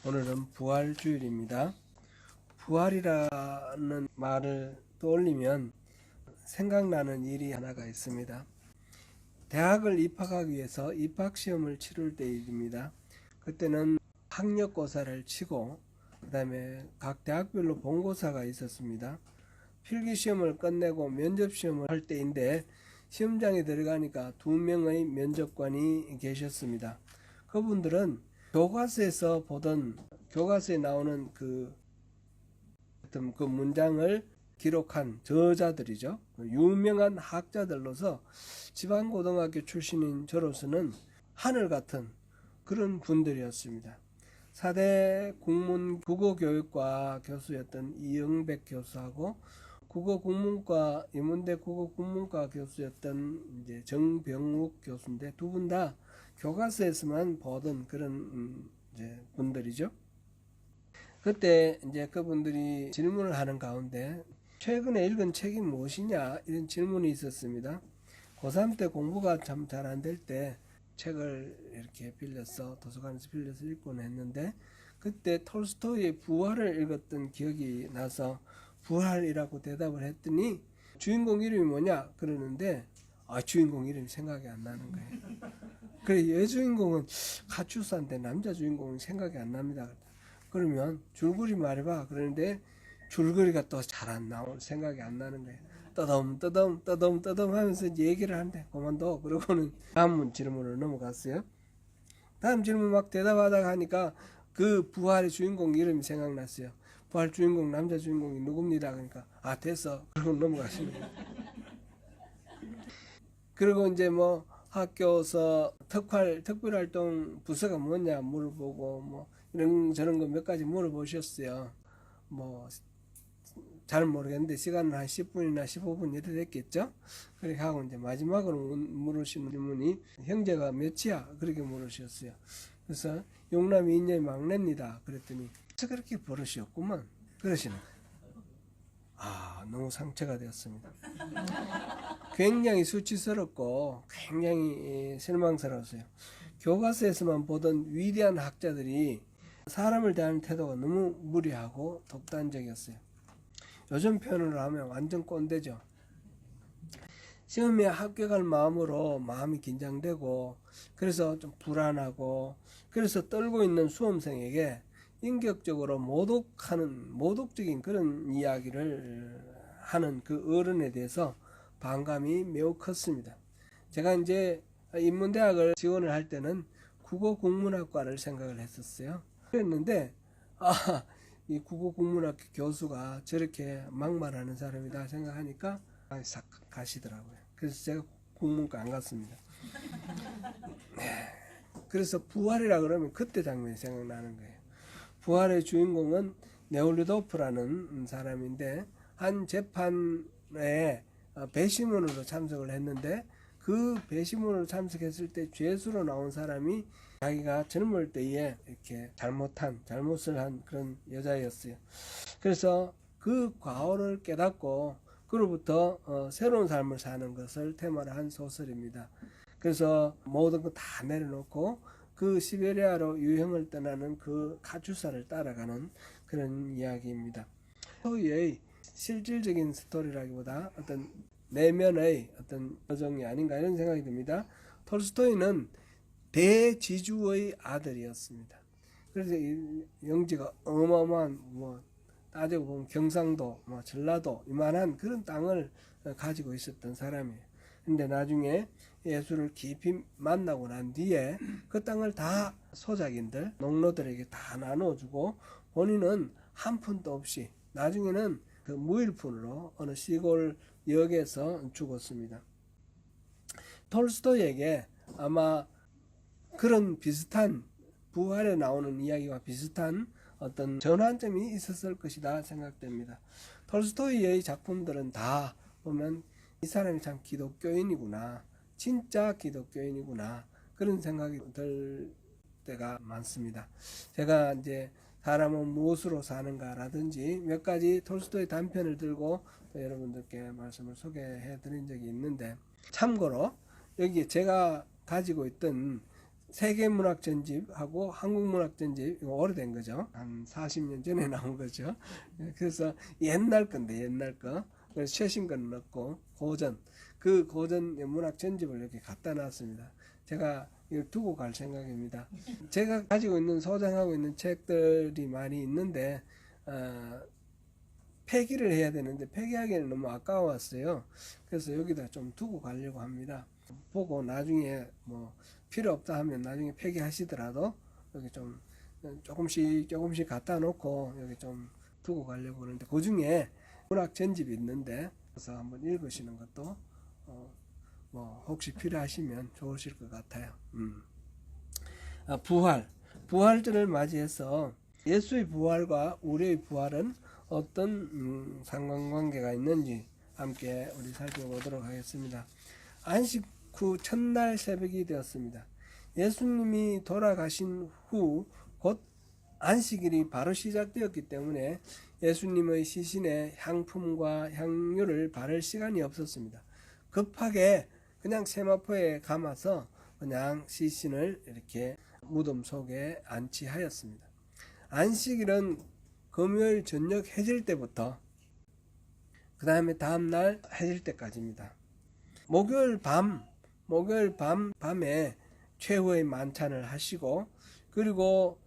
오늘은 부활주일입니다. 부활이라는 말을 떠올리면 생각나는 일이 하나가 있습니다. 대학을 입학하기 위해서 입학시험을 치를 때입니다. 그때는 학력고사를 치고 그 다음에 각 대학별로 본고사가 있었습니다. 필기시험을 끝내고 면접시험을 할 때인데 시험장에 들어가니까 2명의 면접관이 계셨습니다. 그분들은 교과서에서 보던 교과서에 나오는 그 문장을 기록한 저자들이죠. 유명한 학자들로서 지방고등학교 출신인 저로서는 하늘 같은 그런 분들이었습니다. 4대 국문 국어교육과 교수였던 이영백 교수하고 국어국문과 인문대 국어국문과 교수였던 이제 정병욱 교수인데 두 분 다 교과서에서만 보던 그런 이제 분들이죠. 그때 이제 그분들이 질문을 하는 가운데 최근에 읽은 책이 무엇이냐 이런 질문이 있었습니다. 고3 때 공부가 참 잘 안 될 때 책을 이렇게 빌려서 도서관에서 빌려서 읽곤 했는데 그때 톨스토이의 부활을 읽었던 기억이 나서 부활이라고 대답을 했더니 주인공 이름이 뭐냐 그러는데 주인공 이름이 생각이 안 나는 거예요. 그래 여주인공은 가추사인데 남자 주인공은 생각이 안 납니다. 그러면 줄거리 말해봐 그러는데 줄거리가 또 잘 안 나올 생각이 안 나는 거예요. 떠덤 하면서 이제 얘기를 하는데 그만둬. 그러고는 다음 질문으로 넘어갔어요. 다음 질문 막 대답하다가 하니까 그 부활의 주인공 이름이 생각났어요. 부활 주인공 남자 주인공이 누굽니다. 그러니까 됐어. 그러고 넘어가시는 거예요. 그리고 이제 뭐 학교에서 특별활동 부서가 뭐냐 물어보고 뭐 이런 저런 거 몇 가지 물어보셨어요. 뭐 잘 모르겠는데 시간은 한 10분이나 15분 이래 됐겠죠. 그렇게 하고 이제 마지막으로 물으시는 질문이 형제가 몇이야? 그렇게 물으셨어요. 그래서 용남이 인녀의 막내입니다. 그랬더니 그렇게 버릇이었구만 그러시는 거예요. 너무 상처가 되었습니다. 굉장히 수치스럽고 굉장히 실망스러웠어요. 교과서에서만 보던 위대한 학자들이 사람을 대하는 태도가 너무 무리하고 독단적이었어요. 요즘 표현으로 하면 완전 꼰대죠. 시험에 합격할 마음으로 마음이 긴장되고 그래서 좀 불안하고 그래서 떨고 있는 수험생에게 인격적으로 모독적인 그런 이야기를 하는 그 어른에 대해서 반감이 매우 컸습니다. 제가 이제 인문대학을 지원을 할 때는 국어국문학과를 생각을 했었어요. 그랬는데 이 국어국문학교 교수가 저렇게 막말하는 사람이다 생각하니까 싹 가시더라고요. 그래서 제가 국문과 안 갔습니다. 그래서 부활이라 그러면 그때 장면이 생각나는 거예요. 부활의 주인공은 네올리도프라는 사람인데 한 재판에 배심원으로 참석을 했는데 그 배심원으로 참석했을 때 죄수로 나온 사람이 자기가 젊을 때에 이렇게 잘못을 한 그런 여자였어요. 그래서 그 과오를 깨닫고 그로부터 새로운 삶을 사는 것을 테마로 한 소설입니다. 그래서 모든 거 다 내려놓고 그 시베리아로 유형을 떠나는 그 카투사를 따라가는 그런 이야기입니다. 스토리의 실질적인 스토리라기보다 어떤 내면의 어떤 여정이 아닌가 이런 생각이 듭니다. 톨스토이는 대지주의 아들이었습니다. 그래서 이 영지가 어마어마한 따지고 보면 경상도, 전라도 이만한 그런 땅을 가지고 있었던 사람이에요. 근데 나중에 예수를 깊이 만나고 난 뒤에 그 땅을 다 소작인들, 농노들에게 다 나눠주고 본인은 한 푼도 없이 나중에는 그 무일푼으로 어느 시골 역에서 죽었습니다. 톨스토이에게 아마 그런 비슷한 부활에 나오는 이야기와 비슷한 어떤 전환점이 있었을 것이다 생각됩니다. 톨스토이의 작품들은 다 보면 이 사람이 참 기독교인이구나, 진짜 기독교인이구나 그런 생각이 들 때가 많습니다. 제가 이제 사람은 무엇으로 사는가라든지 몇 가지 톨스토이 단편을 들고 여러분들께 말씀을 소개해 드린 적이 있는데 참고로 여기 제가 가지고 있던 세계문학 전집하고 한국문학 전집, 이거 오래된 거죠. 한 40년 전에 나온 거죠. 그래서 옛날 건데, 옛날 거. 그래서 최신 건 없고, 고전. 그 고전 문학 전집을 이렇게 갖다 놨습니다. 제가 이걸 두고 갈 생각입니다. 제가 가지고 있는, 소장하고 있는 책들이 많이 있는데, 폐기를 해야 되는데, 폐기하기에는 너무 아까웠어요. 그래서 여기다 좀 두고 가려고 합니다. 보고 나중에 뭐 필요 없다 하면 나중에 폐기하시더라도 여기 좀 조금씩 갖다 놓고 여기 좀 두고 가려고 그러는데, 그 중에 문학 전집이 있는데 그래서 한번 읽으시는 것도 뭐 혹시 필요하시면 좋으실 것 같아요. 부활절을 맞이해서 예수의 부활과 우리의 부활은 어떤 상관관계가 있는지 함께 우리 살펴보도록 하겠습니다. 안식 후 첫날 새벽이 되었습니다. 예수님이 돌아가신 후 곧 안식일이 바로 시작되었기 때문에 예수님의 시신에 향품과 향유를 바를 시간이 없었습니다. 급하게 그냥 세마포에 감아서 그냥 시신을 이렇게 무덤 속에 안치하였습니다. 안식일은 금요일 저녁 해질 때부터 그 다음에 다음날 해질 때까지입니다. 목요일 밤에 최후의 만찬을 하시고, 그리고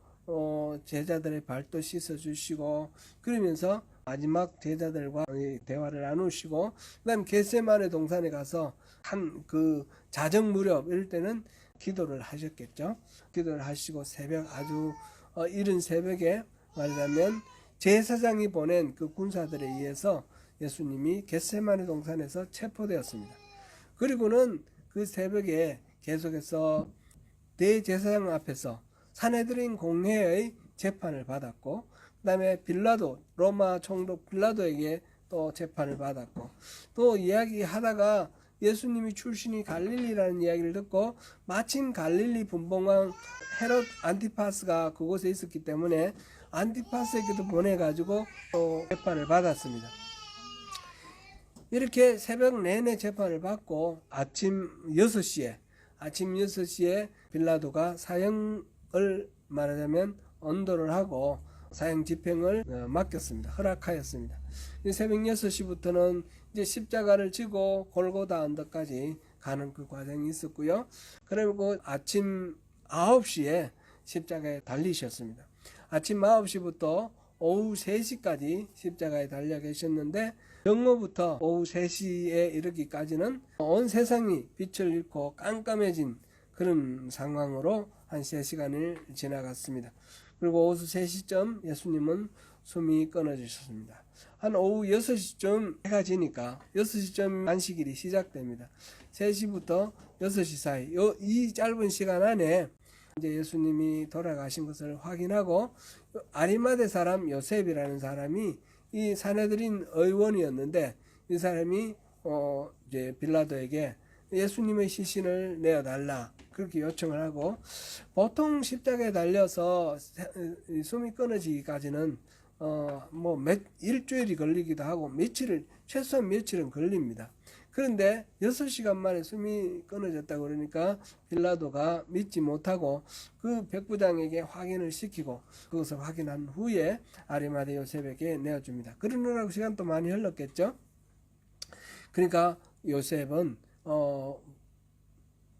제자들의 발도 씻어 주시고, 그러면서 마지막 제자들과 대화를 나누시고, 그 다음 겟세마네 동산에 가서 한 그 자정 무렵 이럴 때는 기도를 하셨겠죠. 기도를 하시고 새벽, 아주 이른 새벽에 말하자면 제사장이 보낸 그 군사들에 의해서 예수님이 겟세마네 동산에서 체포되었습니다. 그리고는 그 새벽에 계속해서 대제사장 앞에서 산헤드린 공회의 재판을 받았고, 그 다음에 빌라도, 로마 총독 빌라도에게 또 재판을 받았고, 또 이야기하다가 예수님이 출신이 갈릴리라는 이야기를 듣고, 마침 갈릴리 분봉왕 헤롯 안티파스가 그곳에 있었기 때문에 안티파스에게도 보내가지고 또 재판을 받았습니다. 이렇게 새벽 내내 재판을 받고 아침 6시에 빌라도가 사형을 말하자면 언도를 하고 사형 집행을 맡겼습니다. 허락하였습니다. 새벽 6시부터는 이제 십자가를 지고 골고다 언덕까지 가는 그 과정이 있었고요. 그리고 아침 9시에 십자가에 달리셨습니다. 아침 9시부터 오후 3시까지 십자가에 달려 계셨는데, 정오부터 오후 3시에 이르기까지는 온 세상이 빛을 잃고 깜깜해진 그런 상황으로 한 3시간을 지나갔습니다. 그리고 오후 3시쯤 예수님은 숨이 끊어지셨습니다. 한 오후 6시쯤 해가 지니까 6시쯤 안식일이 시작됩니다. 3시부터 6시 사이 이 짧은 시간 안에 이제 예수님이 돌아가신 것을 확인하고, 아리마대 사람 요셉이라는 사람이 이 산헤드린 의원이었는데, 이 사람이 이제 빌라도에게 예수님의 시신을 내어달라 그렇게 요청을 하고, 보통 십자가에 달려서 숨이 끊어지기까지는 뭐 일주일이 걸리기도 하고 최소한 며칠은 걸립니다. 그런데 6시간 만에 숨이 끊어졌다 그러니까 빌라도가 믿지 못하고 그 백부장에게 확인을 시키고, 그것을 확인한 후에 아리마대 요셉에게 내어줍니다. 그러느라고 시간도 많이 흘렀겠죠. 그러니까 요셉은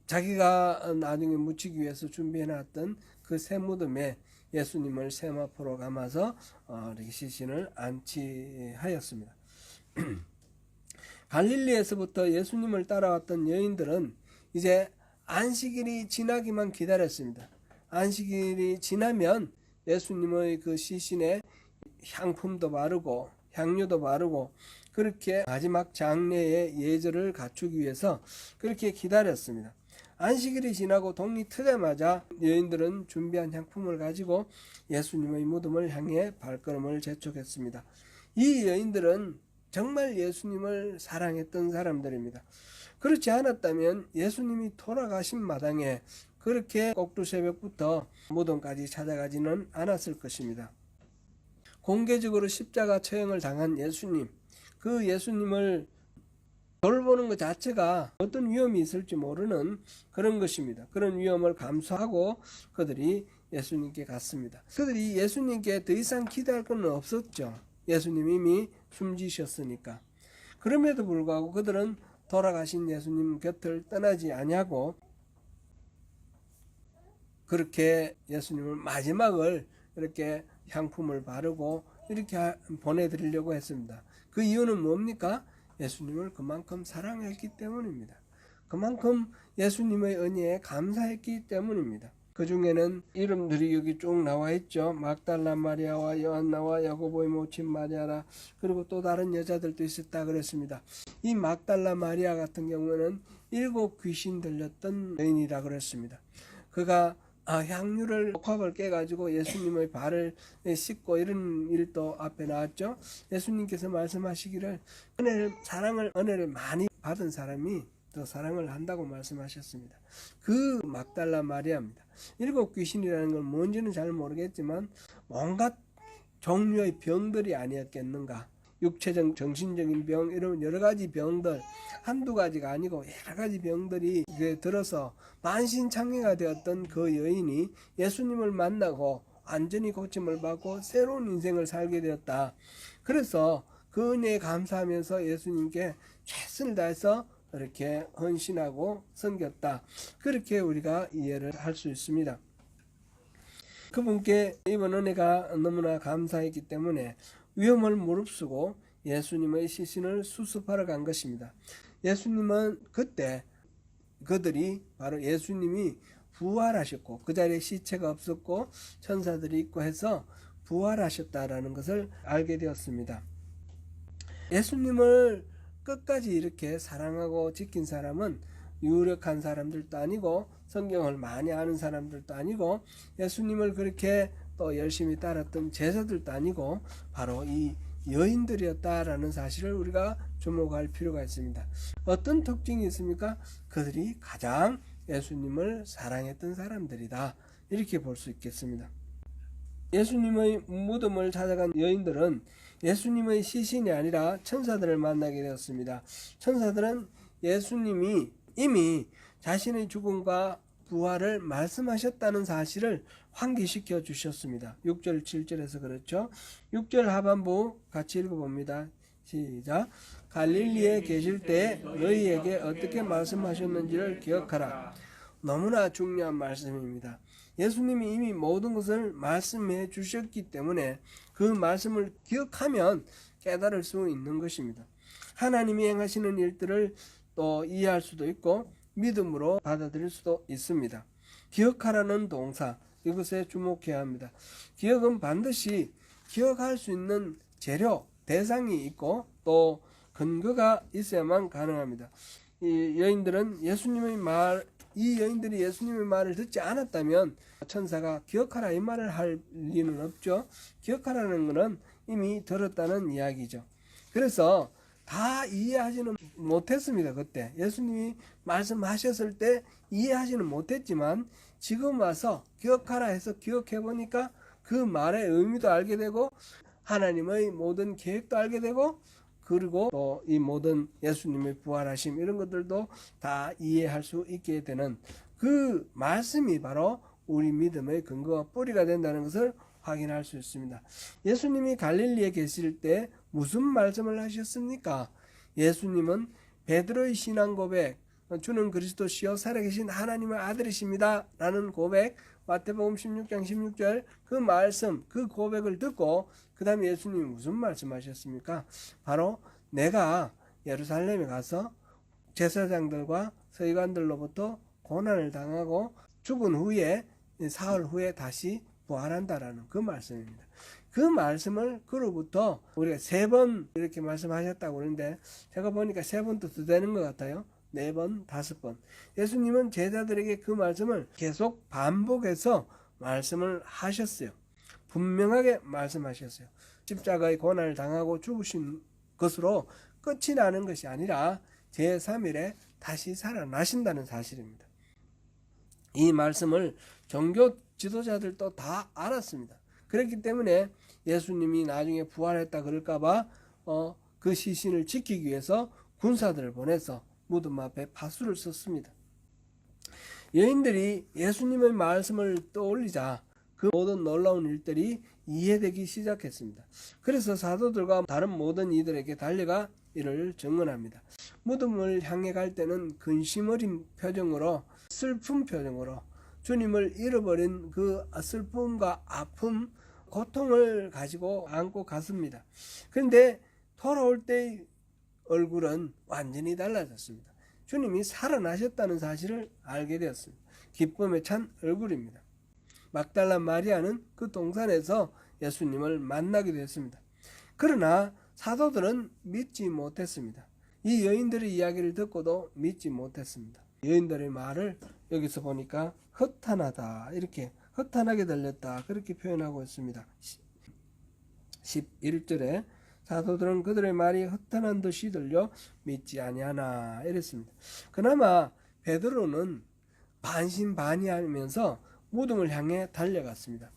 자기가 나중에 묻히기 위해서 준비해놨던 그 새 무덤에 예수님을 세마포로 감아서 이렇게 시신을 안치하였습니다. 갈릴리에서부터 예수님을 따라왔던 여인들은 이제 안식일이 지나기만 기다렸습니다. 안식일이 지나면 예수님의 그 시신에 향품도 바르고 향료도 바르고 그렇게 마지막 장례의 예절을 갖추기 위해서 그렇게 기다렸습니다. 안식일이 지나고 동이 트자마자 여인들은 준비한 향품을 가지고 예수님의 무덤을 향해 발걸음을 재촉했습니다. 이 여인들은 정말 예수님을 사랑했던 사람들입니다. 그렇지 않았다면 예수님이 돌아가신 마당에 그렇게 꼭두 새벽부터 무덤까지 찾아가지는 않았을 것입니다. 공개적으로 십자가 처형을 당한 예수님, 그 예수님을 돌보는 것 자체가 어떤 위험이 있을지 모르는 그런 것입니다. 그런 위험을 감수하고 그들이 예수님께 갔습니다. 그들이 예수님께 더 이상 기대할 건 없었죠. 예수님 이미 숨지셨으니까. 그럼에도 불구하고 그들은 돌아가신 예수님 곁을 떠나지 아니하고 그렇게 예수님을 마지막을 이렇게 향품을 바르고 이렇게 보내드리려고 했습니다. 그 이유는 뭡니까? 예수님을 그만큼 사랑했기 때문입니다. 그만큼 예수님의 은혜에 감사했기 때문입니다. 그 중에는 이름들이 여기 쭉 나와 있죠. 막달라 마리아와 요한나와 야고보의 모친 마리아라, 그리고 또 다른 여자들도 있었다 그랬습니다. 이 막달라 마리아 같은 경우는 7 귀신 들렸던 여인이라 그랬습니다. 그가 향유를 옥합을 깨가지고 예수님의 발을 씻고 이런 일도 앞에 나왔죠. 예수님께서 말씀하시기를 은혜를 많이 받은 사람이 더 사랑을 한다고 말씀하셨습니다. 그 막달라 마리아입니다. 7 귀신이라는 건 뭔지는 잘 모르겠지만 온갖 종류의 병들이 아니었겠는가. 육체적, 정신적인 병, 이런 여러 가지 병들, 한두 가지가 아니고 여러 가지 병들이 들어서 만신창이가 되었던 그 여인이 예수님을 만나고 완전히 고침을 받고 새로운 인생을 살게 되었다. 그래서 그 은혜에 감사하면서 예수님께 최선을 다해서 이렇게 헌신하고 섬겼다. 그렇게 우리가 이해를 할 수 있습니다. 그분께 입은 은혜가 너무나 감사했기 때문에 위험을 무릅쓰고 예수님의 시신을 수습하러 간 것입니다. 예수님은 그때 그들이 바로 예수님이 부활하셨고 그 자리에 시체가 없었고 천사들이 있고 해서 부활하셨다라는 것을 알게 되었습니다. 예수님을 끝까지 이렇게 사랑하고 지킨 사람은 유력한 사람들도 아니고 성경을 많이 아는 사람들도 아니고 예수님을 그렇게 또 열심히 따랐던 제자들도 아니고 바로 이 여인들이었다라는 사실을 우리가 주목할 필요가 있습니다. 어떤 특징이 있습니까? 그들이 가장 예수님을 사랑했던 사람들이다. 이렇게 볼 수 있겠습니다. 예수님의 무덤을 찾아간 여인들은 예수님의 시신이 아니라 천사들을 만나게 되었습니다. 천사들은 예수님이 이미 자신의 죽음과 부활을 말씀하셨다는 사실을 환기시켜 주셨습니다. 6절 7절에서 그렇죠. 6절 하반부 같이 읽어봅니다. 시작. 갈릴리에 계실 때 너희에게 어떻게 말씀하셨는지를 기억하라. 너무나 중요한 말씀입니다. 예수님이 이미 모든 것을 말씀해 주셨기 때문에 그 말씀을 기억하면 깨달을 수 있는 것입니다. 하나님이 행하시는 일들을 또 이해할 수도 있고 믿음으로 받아들일 수도 있습니다. 기억하라는 동사, 이것에 주목해야 합니다. 기억은 반드시 기억할 수 있는 재료, 대상이 있고 또 근거가 있어야만 가능합니다. 이 여인들이 예수님의 말을 듣지 않았다면 천사가 기억하라 이 말을 할 리는 없죠. 기억하라는 것은 이미 들었다는 이야기죠. 그래서 다 이해하지는 못했습니다. 그때 예수님이 말씀하셨을 때 이해하지는 못했지만 지금 와서 기억하라 해서 기억해 보니까 그 말의 의미도 알게 되고 하나님의 모든 계획도 알게 되고 그리고 또 이 모든 예수님의 부활하심 이런 것들도 다 이해할 수 있게 되는 그 말씀이 바로 우리 믿음의 근거와 뿌리가 된다는 것을 확인할 수 있습니다. 예수님이 갈릴리에 계실 때 무슨 말씀을 하셨습니까? 예수님은 베드로의 신앙 고백, 주는 그리스도시요 살아계신 하나님의 아들이십니다 라는 고백, 마태복음 16장 16절 그 말씀, 그 고백을 듣고 그 다음에 예수님이 무슨 말씀하셨습니까? 바로 내가 예루살렘에 가서 제사장들과 서기관들로부터 고난을 당하고 죽은 후에 사흘 후에 다시 부활한다라는 그 말씀입니다. 그 말씀을 그로부터 우리가 3번 이렇게 말씀하셨다고 그러는데 제가 보니까 3번도 더 되는 것 같아요. 4번, 5번. 예수님은 제자들에게 그 말씀을 계속 반복해서 말씀을 하셨어요. 분명하게 말씀하셨어요. 십자가의 고난을 당하고 죽으신 것으로 끝이 나는 것이 아니라 제3일에 다시 살아나신다는 사실입니다. 이 말씀을 종교 지도자들도 다 알았습니다. 그렇기 때문에 예수님이 나중에 부활했다 그럴까봐 그 시신을 지키기 위해서 군사들을 보내서 무덤 앞에 파수를 썼습니다. 여인들이 예수님의 말씀을 떠올리자 그 모든 놀라운 일들이 이해되기 시작했습니다. 그래서 사도들과 다른 모든 이들에게 달려가 이를 증언합니다. 무덤을 향해 갈 때는 근심 어린 표정으로, 슬픈 표정으로 주님을 잃어버린 그 슬픔과 아픔, 고통을 가지고 안고 갔습니다. 그런데 돌아올 때의 얼굴은 완전히 달라졌습니다. 주님이 살아나셨다는 사실을 알게 되었습니다. 기쁨에 찬 얼굴입니다. 막달라 마리아는 그 동산에서 예수님을 만나게 되었습니다. 그러나 사도들은 믿지 못했습니다. 이 여인들의 이야기를 듣고도 믿지 못했습니다. 여인들의 말을 여기서 보니까 허탄하다, 이렇게 허탄하게 들렸다, 그렇게 표현하고 있습니다. 11절에 사도들은 그들의 말이 허탄한 듯이 들려 믿지 아니하나 이랬습니다. 그나마 베드로는 반신반의하면서 무덤을 향해 달려갔습니다.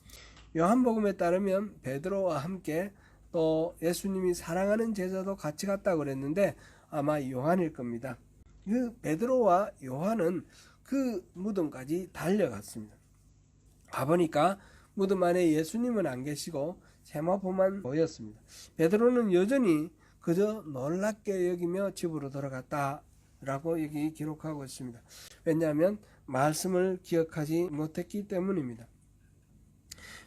요한복음에 따르면 베드로와 함께 또 예수님이 사랑하는 제자도 같이 갔다고 그랬는데 아마 요한일 겁니다. 그 베드로와 요한은 그 무덤까지 달려갔습니다. 가보니까 무덤 안에 예수님은 안 계시고 세마포만 보였습니다. 베드로는 여전히 그저 놀랍게 여기며 집으로 돌아갔다라고 여기 기록하고 있습니다. 왜냐하면 말씀을 기억하지 못했기 때문입니다.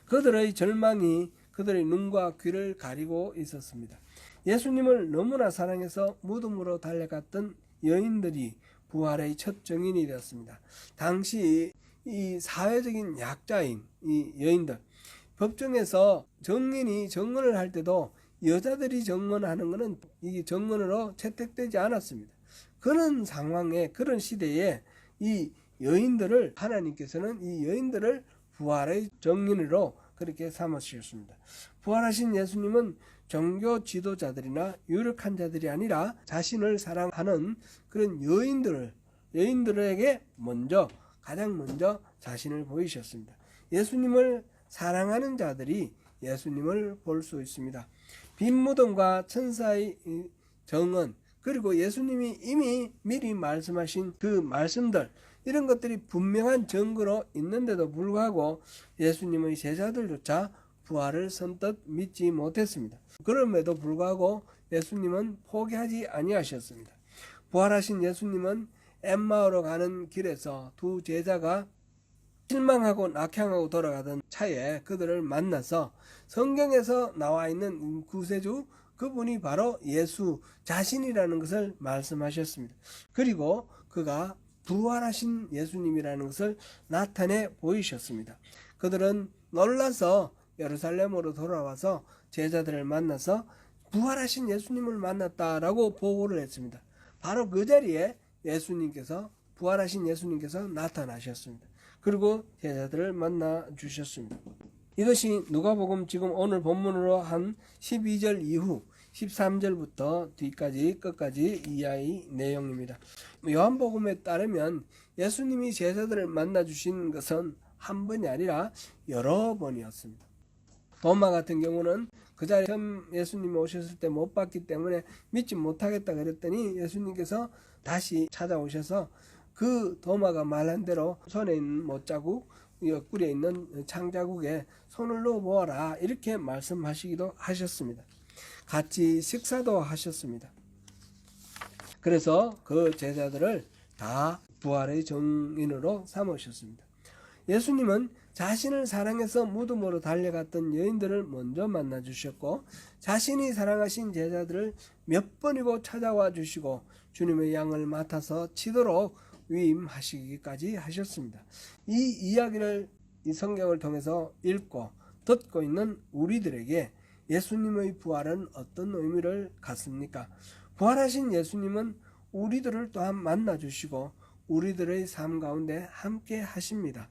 그들의 절망이 그들의 눈과 귀를 가리고 있었습니다. 예수님을 너무나 사랑해서 무덤으로 달려갔던 여인들이 부활의 첫 증인이 되었습니다. 당시 이 사회적인 약자인 이 여인들, 법정에서 증인이 증언을 할 때도 여자들이 증언하는 것은 이 증언으로 채택되지 않았습니다. 그런 상황에, 그런 시대에 이 여인들을, 하나님께서는 이 여인들을 부활의 증인으로 그렇게 삼으셨습니다. 부활하신 예수님은 종교 지도자들이나 유력한 자들이 아니라 자신을 사랑하는 그런 여인들에게 가장 먼저 자신을 보이셨습니다. 예수님을 사랑하는 자들이 예수님을 볼 수 있습니다. 빈 무덤과 천사의 정언, 그리고 예수님이 이미 미리 말씀하신 그 말씀들, 이런 것들이 분명한 증거로 있는데도 불구하고 예수님의 제자들조차 부활을 선뜻 믿지 못했습니다. 그럼에도 불구하고 예수님은 포기하지 아니하셨습니다. 부활하신 예수님은 엠마오로 가는 길에서 두 제자가 실망하고 낙향하고 돌아가던 차에 그들을 만나서 성경에서 나와 있는 구세주, 그분이 바로 예수 자신이라는 것을 말씀하셨습니다. 그리고 그가 부활하신 예수님이라는 것을 나타내 보이셨습니다. 그들은 놀라서 예루살렘으로 돌아와서 제자들을 만나서 부활하신 예수님을 만났다라고 보고를 했습니다. 바로 그 자리에 부활하신 예수님께서 나타나셨습니다. 그리고 제자들을 만나 주셨습니다. 이것이 누가복음 지금 오늘 본문으로 한 12절 이후 13절부터 뒤까지 끝까지 이하의 내용입니다. 요한복음에 따르면 예수님이 제자들을 만나 주신 것은 한 번이 아니라 여러 번이었습니다. 도마 같은 경우는 그 자리에 처음 예수님이 오셨을 때 못 봤기 때문에 믿지 못하겠다 그랬더니 예수님께서 다시 찾아오셔서 그 도마가 말한 대로 손에 있는 못자국, 옆구리에 있는 창자국에 손을 넣어 보아라, 이렇게 말씀하시기도 하셨습니다. 같이 식사도 하셨습니다. 그래서 그 제자들을 다 부활의 증인으로 삼으셨습니다. 예수님은 자신을 사랑해서 무덤으로 달려갔던 여인들을 먼저 만나 주셨고, 자신이 사랑하신 제자들을 몇 번이고 찾아와 주시고 주님의 양을 맡아서 치도록 위임하시기까지 하셨습니다. 이 이야기를 이 성경을 통해서 읽고 듣고 있는 우리들에게 예수님의 부활은 어떤 의미를 갖습니까? 부활하신 예수님은 우리들을 또한 만나 주시고 우리들의 삶 가운데 함께 하십니다.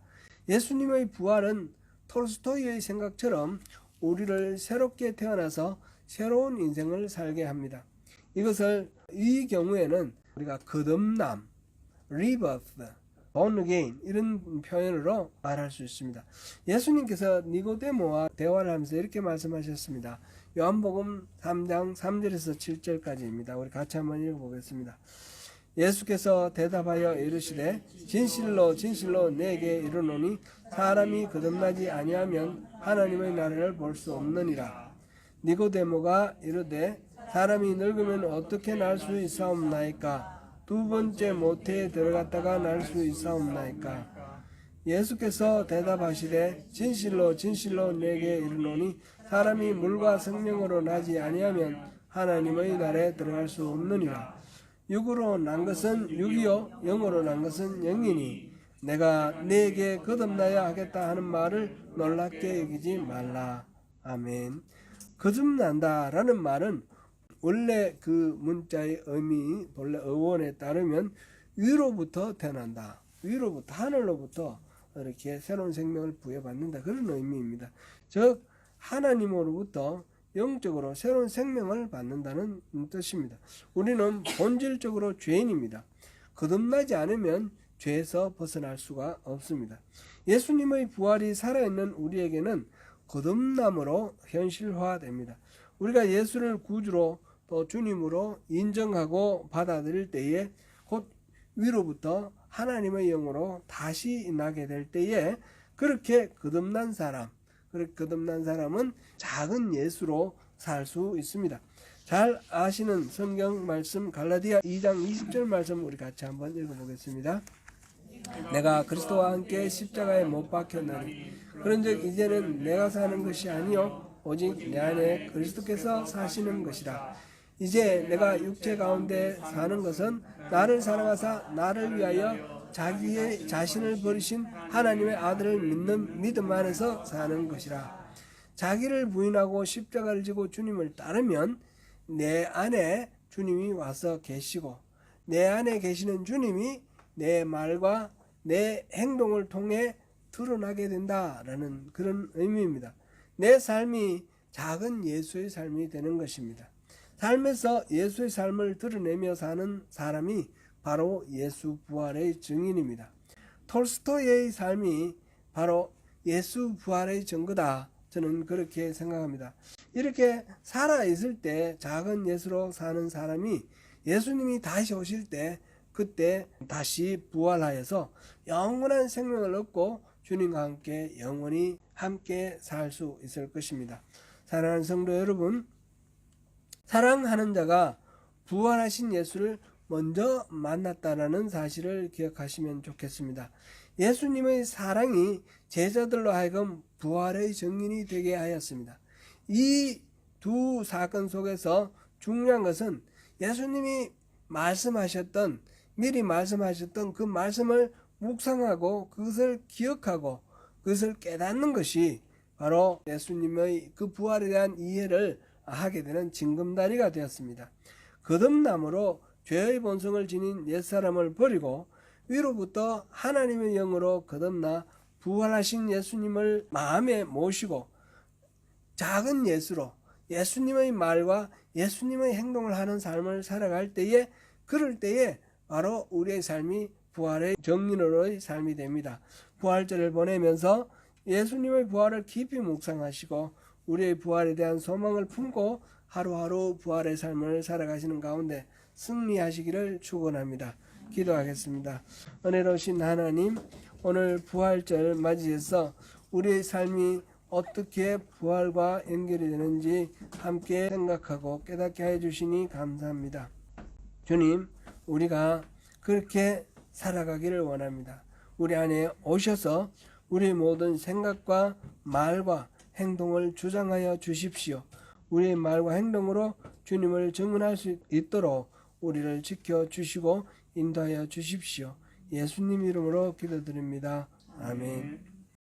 예수님의 부활은 톨스토이의 생각처럼 우리를 새롭게 태어나서 새로운 인생을 살게 합니다. 이 경우에는 우리가 거듭남, rebirth, born again 이런 표현으로 말할 수 있습니다. 예수님께서 니고데모와 대화를 하면서 이렇게 말씀하셨습니다. 요한복음 3장 3절에서 7절까지입니다. 우리 같이 한번 읽어보겠습니다. 예수께서 대답하여 이르시되 진실로 진실로 내게 이르노니 사람이 거듭나지 아니하면 하나님의 나라를 볼 수 없느니라. 니고데모가 이르되 사람이 늙으면 어떻게 날 수 있사옵나이까? 두 번째 모태에 들어갔다가 날 수 있사옵나이까? 예수께서 대답하시되 진실로 진실로 내게 이르노니 사람이 물과 성령으로 나지 아니하면 하나님의 나라에 들어갈 수 없느니라. 육으로 난 것은 육이요 영으로 난 것은 영이니 내가 네게 거듭나야 하겠다 하는 말을 놀랍게 여기지 말라. 아멘. 거듭난다라는 말은 원래 그 문자의 의미, 본래 어원에 따르면 위로부터 태어난다. 위로부터, 하늘로부터 이렇게 새로운 생명을 부여받는다. 그런 의미입니다. 즉 하나님으로부터 영적으로 새로운 생명을 받는다는 뜻입니다. 우리는 본질적으로 죄인입니다. 거듭나지 않으면 죄에서 벗어날 수가 없습니다. 예수님의 부활이 살아있는 우리에게는 거듭남으로 현실화됩니다. 우리가 예수를 구주로 또 주님으로 인정하고 받아들일 때에 곧 위로부터 하나님의 영으로 다시 나게 될 때에 그렇게 거듭난 사람은 작은 예수로 살 수 있습니다. 잘 아시는 성경 말씀 갈라디아 2장 20절 말씀 우리 같이 한번 읽어보겠습니다. 내가 그리스도와 함께 십자가에 못 박혔나니 그런즉 이제는 내가 사는 것이 아니요 오직 내 안에 그리스도께서 사시는 것이라. 이제 내가 육체 가운데 사는 것은 나를 사랑하사 나를 위하여 자기의 자신을 버리신 하나님의 아들을 믿는 믿음 안에서 사는 것이라. 자기를 부인하고 십자가를 지고 주님을 따르면 내 안에 주님이 와서 계시고 내 안에 계시는 주님이 내 말과 내 행동을 통해 드러나게 된다라는 그런 의미입니다. 내 삶이 작은 예수의 삶이 되는 것입니다. 삶에서 예수의 삶을 드러내며 사는 사람이 바로 예수 부활의 증인입니다. 톨스토이의 삶이 바로 예수 부활의 증거다. 저는 그렇게 생각합니다. 이렇게 살아있을 때 작은 예수로 사는 사람이 예수님이 다시 오실 때 그때 다시 부활하여서 영원한 생명을 얻고 주님과 함께 영원히 함께 살 수 있을 것입니다. 사랑하는 성도 여러분, 사랑하는 자가 부활하신 예수를 먼저 만났다라는 사실을 기억하시면 좋겠습니다. 예수님의 사랑이 제자들로 하여금 부활의 증인이 되게 하였습니다. 이 두 사건 속에서 중요한 것은 예수님이 미리 말씀하셨던 그 말씀을 묵상하고 그것을 기억하고 그것을 깨닫는 것이 바로 예수님의 그 부활에 대한 이해를 하게 되는 징검다리가 되었습니다. 거듭남으로 죄의 본성을 지닌 옛사람을 버리고 위로부터 하나님의 영으로 거듭나 부활하신 예수님을 마음에 모시고 작은 예수로 예수님의 말과 예수님의 행동을 하는 삶을 살아갈 때에 그럴 때에 바로 우리의 삶이 부활의 증인으로의 삶이 됩니다. 부활절을 보내면서 예수님의 부활을 깊이 묵상하시고 우리의 부활에 대한 소망을 품고 하루하루 부활의 삶을 살아가시는 가운데 승리하시기를 축원합니다. 기도하겠습니다. 은혜로우신 하나님, 오늘 부활절 맞이해서 우리의 삶이 어떻게 부활과 연결이 되는지 함께 생각하고 깨닫게 해주시니 감사합니다. 주님, 우리가 그렇게 살아가기를 원합니다. 우리 안에 오셔서 우리의 모든 생각과 말과 행동을 주장하여 주십시오. 우리의 말과 행동으로 주님을 증언할 수 있도록 우리를 지켜주시고 인도하여 주십시오. 예수님 이름으로 기도드립니다. 아멘.